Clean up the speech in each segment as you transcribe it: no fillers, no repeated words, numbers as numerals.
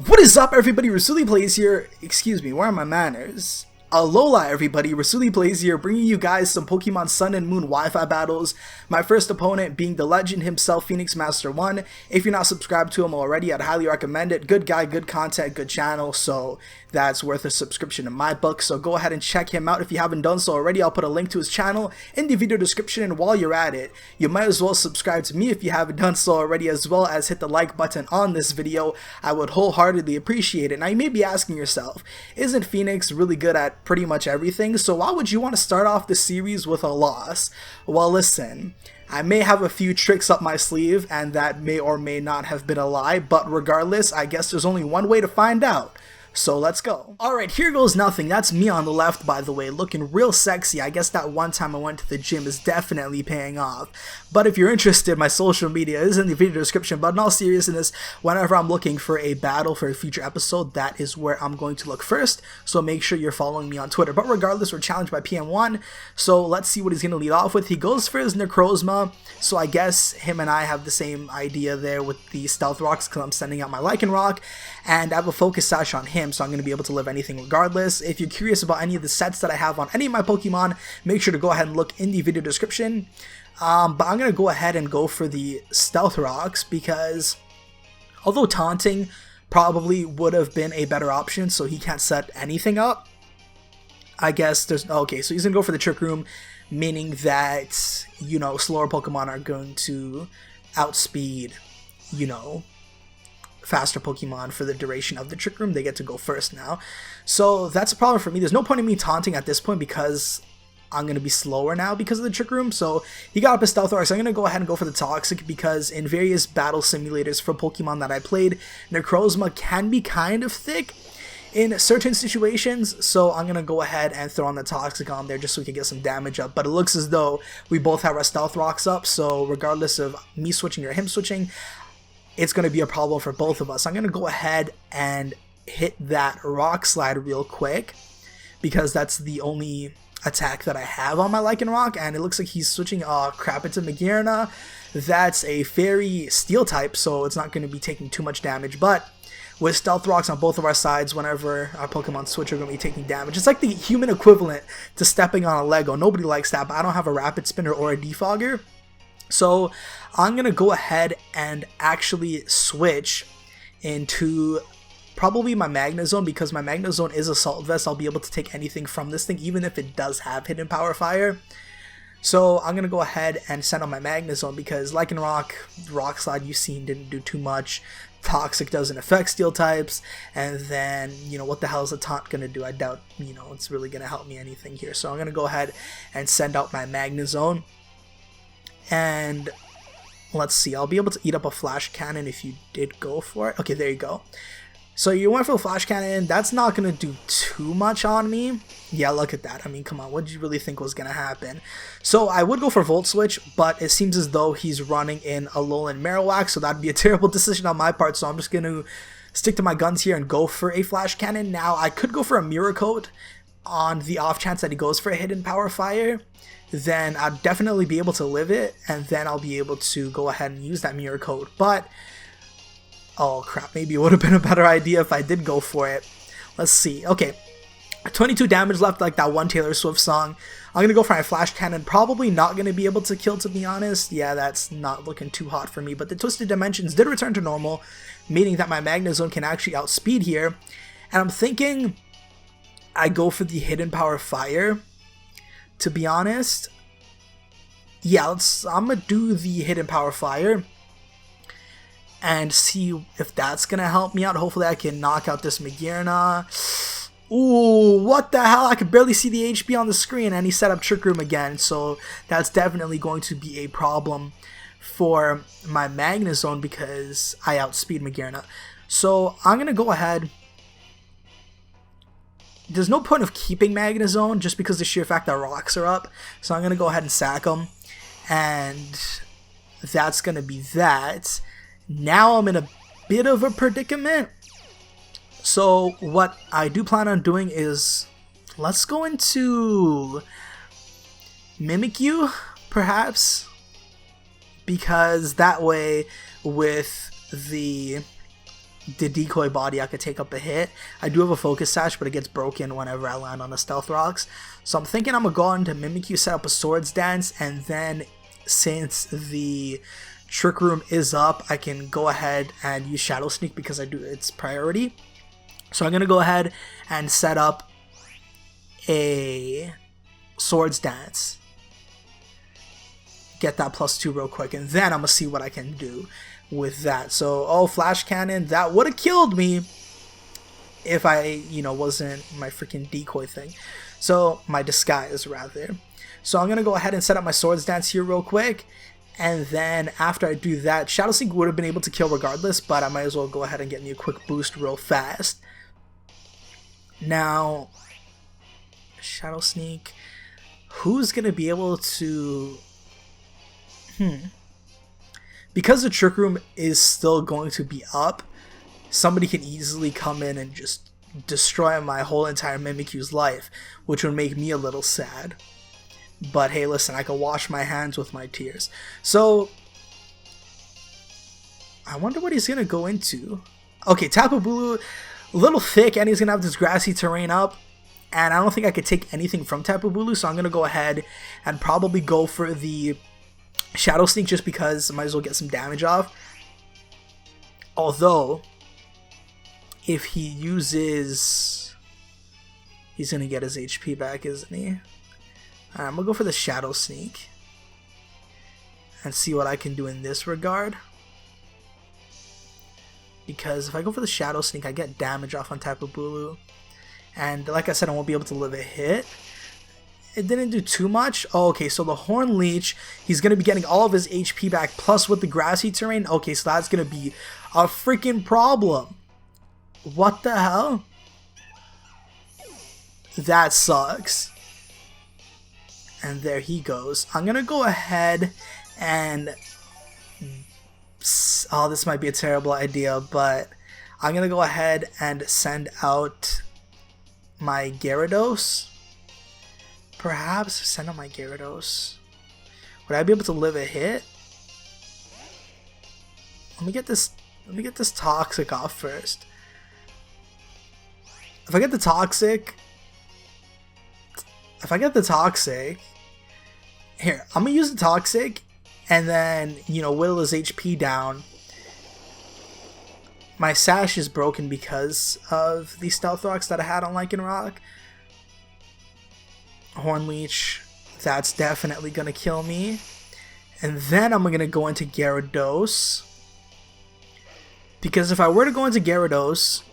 What is up, everybody? RasouliPlays here. Excuse me, where are my manners? Alola, everybody. RasouliPlays here, bringing you guys some Pokemon Sun and Moon Wi-Fi battles. My first opponent being the legend himself, Pheonixmaster1. If you're not subscribed to him already, I'd highly recommend it. Good guy, good content, good channel, so that's worth a subscription in my book. So go ahead and check him out if you haven't done so already. I'll put a link to his channel in the video description, and while you're at it, you might as well subscribe to me if you haven't done so already, as well as hit the like button on this video. I would wholeheartedly appreciate it. Now you may be asking yourself, isn't Phoenix really good at pretty much everything, so why would you want to start off the series with a loss? Well, listen, I may have a few tricks up my sleeve, and that may or may not have been a lie, but regardless, I guess there's only one way to find out. So let's go. Alright, here goes nothing. That's me on the left, by the way, looking real sexy. I guess that one time I went to the gym is definitely paying off. But if you're interested, my social media is in the video description. But in all seriousness, whenever I'm looking for a battle for a future episode, that is where I'm going to look first. So make sure you're following me on Twitter. But regardless, we're challenged by PM1. So let's see what he's going to lead off with. He goes for his Necrozma. So I guess him and I have the same idea there with the Stealth Rocks, because I'm sending out my Lycanroc. And I have a Focus Sash on him, so I'm going to be able to live anything regardless. If you're curious about any of the sets that I have on any of my Pokemon, make sure to go ahead and look in the video description. But I'm going to go ahead and go for the Stealth Rocks, because although taunting probably would have been a better option, so he can't set anything up, I guess there's... Okay, so he's going to go for the Trick Room, meaning that, you know, slower Pokemon are going to outspeed, you know, faster Pokemon for the duration of the Trick Room. They get to go first now. So that's a problem for me. There's no point in me taunting at this point because I'm going to be slower now because of the Trick Room. So he got up his Stealth Rock, so I'm going to go ahead and go for the Toxic, because in various battle simulators for Pokemon that I played, Necrozma can be kind of thick in certain situations, so I'm going to go ahead and throw on the Toxic on there just so we can get some damage up. But it looks as though we both have our Stealth Rocks up, so regardless of me switching or him switching, it's going to be a problem for both of us. I'm going to go ahead and hit that Rock Slide real quick, because that's the only attack that I have on my Lycanroc, and it looks like he's switching crap into Magnezone. That's a Fairy Steel type, so it's not going to be taking too much damage, but with Stealth Rocks on both of our sides, whenever our Pokemon switch, are going to be taking damage. It's like the human equivalent to stepping on a Lego. Nobody likes that, but I don't have a Rapid Spinner or a Defogger. So I'm going to go ahead and actually switch into probably my Magnezone, because my Magnezone is Assault Vest. I'll be able to take anything from this thing, even if it does have Hidden Power Fire. So I'm going to go ahead and send on my Magnezone, because Lycanroc, Rock Slide you've seen didn't do too much. Toxic doesn't affect Steel types, and then, you know, what the hell is a Taunt going to do? I doubt, you know, it's really going to help me anything here. So I'm going to go ahead and send out my Magnezone. And let's see, I'll be able to eat up a Flash Cannon if you did go for it. Okay, there you go. So you went for the Flash Cannon. That's not going to do too much on me. Yeah, look at that. I mean, come on, what did you really think was going to happen? So I would go for Volt Switch, but it seems as though he's running in Alolan Marowak, so that'd be a terrible decision on my part, so I'm just going to stick to my guns here and go for a Flash Cannon. Now, I could go for a Mirror Coat on the off chance that he goes for a Hidden Power Fire. Then I'd definitely be able to live it, and then I'll be able to go ahead and use that Mirror Coat. But, oh crap, maybe it would have been a better idea if I did go for it. Let's see. Okay, 22 damage left, like that one Taylor Swift song. I'm going to go for my Flash Cannon. Probably not going to be able to kill, to be honest. Yeah, that's not looking too hot for me. But the Twisted Dimensions did return to normal, meaning that my Magnezone can actually outspeed here. And I'm thinking I go for the Hidden Power Fire, to be honest. Yeah, I'm going to do the Hidden Power Fire and see if that's going to help me out. Hopefully I can knock out this Magnezone. Ooh, what the hell? I could barely see the HP on the screen, and he set up Trick Room again, so that's definitely going to be a problem for my Magnezone, because I outspeed Magnezone. So I'm going to go ahead. There's no point of keeping Magnezone just because the sheer fact that rocks are up. So I'm going to go ahead and sack him. And that's going to be that. Now I'm in a bit of a predicament. So what I do plan on doing is, let's go into Mimikyu, perhaps. Because that way, with the the decoy body, I could take up a hit. I do have a focus sash, but it gets broken whenever I land on the stealth rocks. So I'm thinking I'm gonna go into Mimikyu, set up a Swords Dance, and then since the Trick Room is up, I can go ahead and use Shadow Sneak because I do it's priority. So I'm gonna go ahead and set up a Swords Dance. Get that +2 real quick, and then I'm gonna see what I can do with that. So, oh, Flash Cannon, that would have killed me if I, wasn't my freaking decoy thing. So, my disguise, rather. So, I'm gonna go ahead and set up my Swords Dance here real quick, and then after I do that, Shadow Sneak would have been able to kill regardless, but I might as well go ahead and get me a quick boost real fast. Now, Shadow Sneak, who's gonna be able to... Because the Trick Room is still going to be up, somebody can easily come in and just destroy my whole entire Mimikyu's life, which would make me a little sad. But hey, listen, I can wash my hands with my tears. So, I wonder what he's going to go into. Okay, Tapu Bulu, a little thick, and he's going to have this grassy terrain up. And I don't think I could take anything from Tapu Bulu, so I'm going to go ahead and probably go for the Shadow Sneak just because I might as well get some damage off. Although, if he uses... He's going to get his HP back, isn't he? Alright, I'm going to go for the Shadow Sneak. And see what I can do in this regard. Because if I go for the Shadow Sneak, I get damage off on Tapu Bulu. And like I said, I won't be able to live a hit. It didn't do too much. Oh, okay, so the Horn Leech, he's going to be getting all of his HP back, plus with the grassy terrain. Okay, so that's going to be a freaking problem. What the hell? That sucks. And there he goes. I'm going to go ahead and... Oh, this might be a terrible idea, but I'm going to go ahead and send out my Gyarados. Perhaps send out my Gyarados. Would I be able to live a hit? Let me get this toxic off first. If I get the toxic, here, I'm gonna use the toxic and then, whittle his HP down. My Sash is broken because of the Stealth Rocks that I had on Lycanroc. Horn Leech, that's definitely gonna kill me. And then I'm gonna go into Gyarados. Because if I were to go into Gyarados,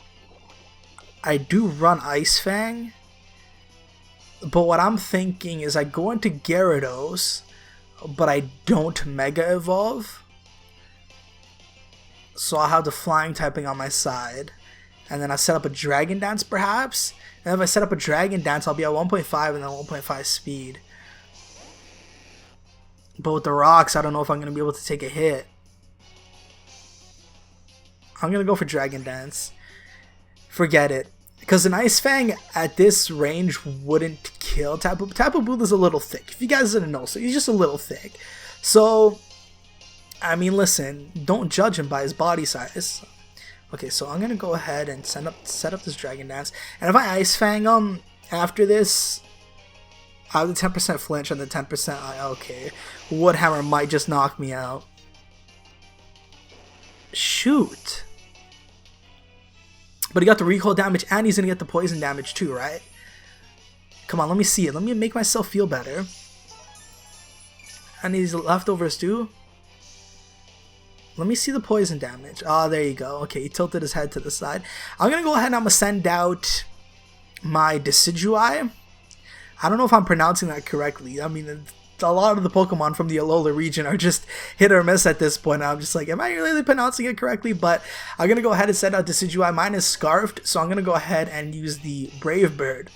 I do run Ice Fang. But what I'm thinking is I go into Gyarados, but I don't Mega Evolve. So I'll have the Flying typing on my side. And then I set up a Dragon Dance perhaps. And if I set up a Dragon Dance, I'll be at 1.5 and then 1.5 speed. But with the rocks, I don't know if I'm going to be able to take a hit. I'm going to go for Dragon Dance. Forget it. Because an Ice Fang at this range wouldn't kill Tapu. Tapu Bulu is a little thick. If you guys didn't know, so he's just a little thick. So, I mean, listen, don't judge him by his body size. Okay, so I'm gonna go ahead and set up this Dragon Dance, and if I Ice Fang him after this, I have the 10% flinch and the 10%. Okay, Wood Hammer might just knock me out. Shoot! But he got the recoil damage, and he's gonna get the poison damage too, right? Come on, let me see it. Let me make myself feel better. And these leftovers too. Let me see the poison damage. Oh, there you go. Okay, he tilted his head to the side. I'm going to go ahead and I'm going to send out my Decidueye. I don't know if I'm pronouncing that correctly. I mean, a lot of the Pokemon from the Alola region are just hit or miss at this point. I'm just like, am I really pronouncing it correctly? But I'm going to go ahead and send out Decidueye. Mine is Scarfed, so I'm going to go ahead and use the Brave Bird.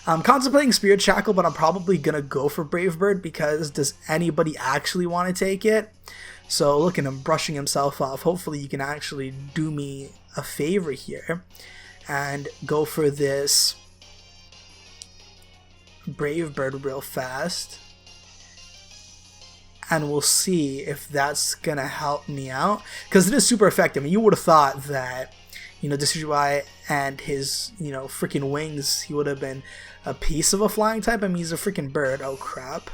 I'm contemplating Spirit Shackle, but I'm probably going to go for Brave Bird because does anybody actually want to take it? So look at him brushing himself off. Hopefully you can actually do me a favor here and go for this Brave Bird real fast. And we'll see if that's going to help me out. Because it is super effective. And you would have thought that Decidueye and his, freaking wings, he would have been a piece of a flying type. I mean, he's a freaking bird. Oh, crap.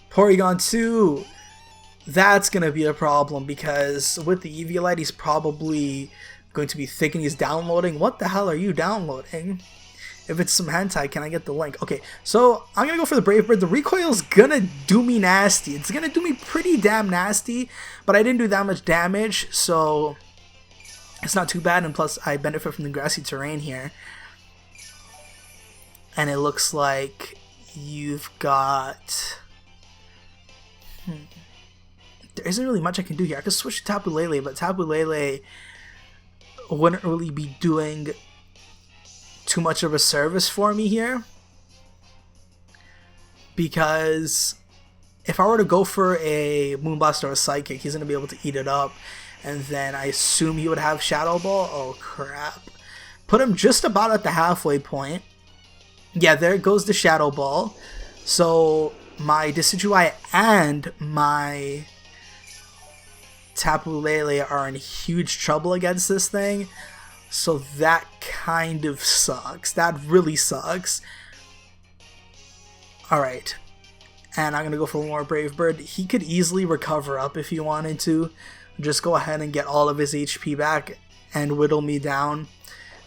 Porygon 2. That's going to be a problem because with the Eviolite, he's probably going to be thinking he's downloading. What the hell are you downloading? If it's some hentai, can I get the link? Okay, so I'm going to go for the Brave Bird. The recoil's going to do me nasty. It's going to do me pretty damn nasty, but I didn't do that much damage, so it's not too bad. And plus, I benefit from the grassy terrain here. And it looks like you've got... There isn't really much I can do here. I could switch to Tapu Lele, but Tapu Lele wouldn't really be doing too much of a service for me here, because if I were to go for a Moonblast or a Psychic, he's going to be able to eat it up, and then I assume he would have Shadow Ball. Oh crap. Put him just about at the halfway point. Yeah, there goes the Shadow Ball. So my Decidueye and my Tapu Lele are in huge trouble against this thing. So that kind of sucks. That really sucks. Alright. And I'm going to go for one more Brave Bird. He could easily recover up if he wanted to. Just go ahead and get all of his HP back and whittle me down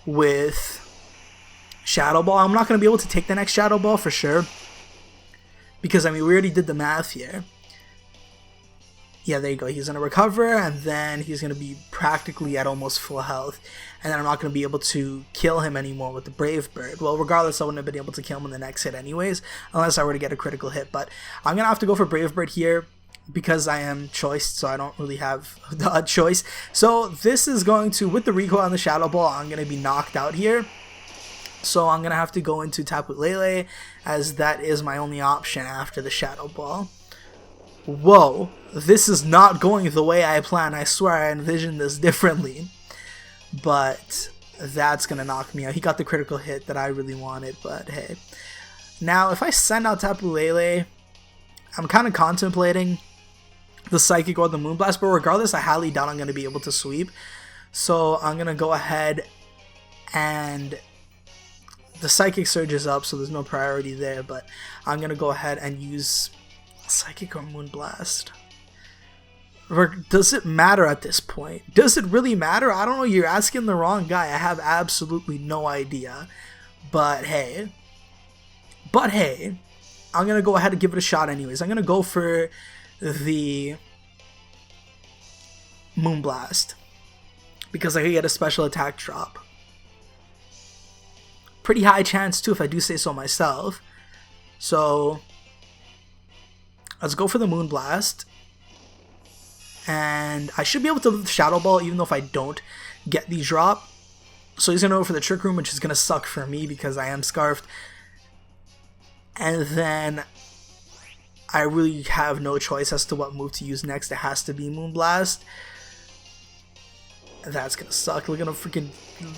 with Shadow Ball. I'm not going to be able to take the next Shadow Ball for sure, because, I mean, we already did the math here. Yeah, there you go. He's going to recover, and then he's going to be practically at almost full health. And then I'm not going to be able to kill him anymore with the Brave Bird. Well, regardless, I wouldn't have been able to kill him in the next hit anyways, unless I were to get a critical hit. But I'm going to have to go for Brave Bird here because I am choiced, so I don't really have a choice. So this is going to, with the recoil on the Shadow Ball, I'm going to be knocked out here. So I'm going to have to go into Tapu Lele, as that is my only option after the Shadow Ball. Whoa, this is not going the way I planned. I swear I envisioned this differently. But that's going to knock me out. He got the critical hit that I really wanted, but hey. Now, if I send out Tapu Lele, I'm kind of contemplating the Psychic or the Moonblast, but regardless, I highly doubt I'm going to be able to sweep. So I'm going to go ahead and... The Psychic Surge is up, so there's no priority there, but I'm going to go ahead and use Psychic or Moonblast. Does it matter at this point? Does it really matter? I don't know. You're asking the wrong guy. I have absolutely no idea. But hey. I'm going to go ahead and give it a shot anyways. I'm going to go for the Moonblast, because I could get a special attack drop. Pretty high chance too, if I do say so myself. So let's go for the Moonblast. And I should be able to Shadow Ball even though if I don't get the drop. So he's going to go for the Trick Room, which is going to suck for me because I am Scarfed. And then I really have no choice as to what move to use next. It has to be Moonblast. That's going to suck. Look at him freaking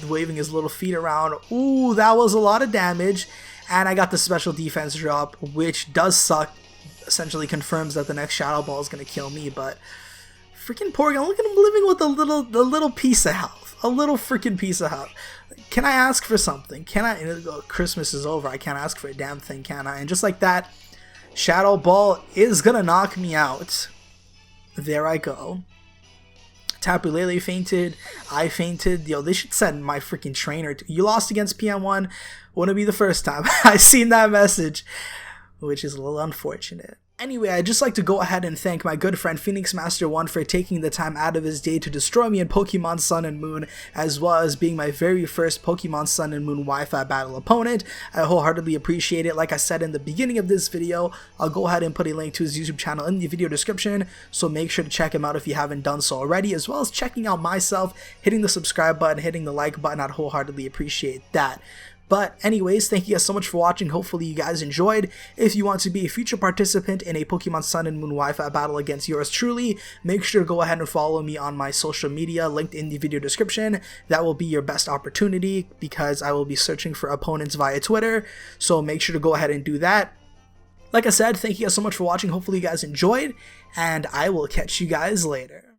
waving his little feet around. Ooh, that was a lot of damage. And I got the special defense drop, which does suck. Essentially confirms that the next Shadow Ball is going to kill me, but freaking Porygon, look at him living with a little piece of health. A little freaking piece of health. Can I ask for something? Can I? Christmas is over. I can't ask for a damn thing, can I? And just like that, Shadow Ball is going to knock me out. There I go. Tapu Lele fainted. I fainted. Yo, they should send my freaking trainer. You lost against PM1. Wouldn't be the first time. I seen that message, which is a little unfortunate. Anyway, I'd just like to go ahead and thank my good friend Pheonixmaster1 for taking the time out of his day to destroy me in Pokemon Sun and Moon, as well as being my very first Pokemon Sun and Moon Wi-Fi battle opponent. I wholeheartedly appreciate it. Like I said in the beginning of this video, I'll go ahead and put a link to his YouTube channel in the video description, so make sure to check him out if you haven't done so already, as well as checking out myself, hitting the subscribe button, hitting the like button. I'd wholeheartedly appreciate that. But anyways, thank you guys so much for watching. Hopefully you guys enjoyed. If you want to be a future participant in a Pokemon Sun and Moon Wi-Fi battle against yours truly, make sure to go ahead and follow me on my social media linked in the video description. That will be your best opportunity because I will be searching for opponents via Twitter. So make sure to go ahead and do that. Like I said, thank you guys so much for watching. Hopefully you guys enjoyed, and I will catch you guys later.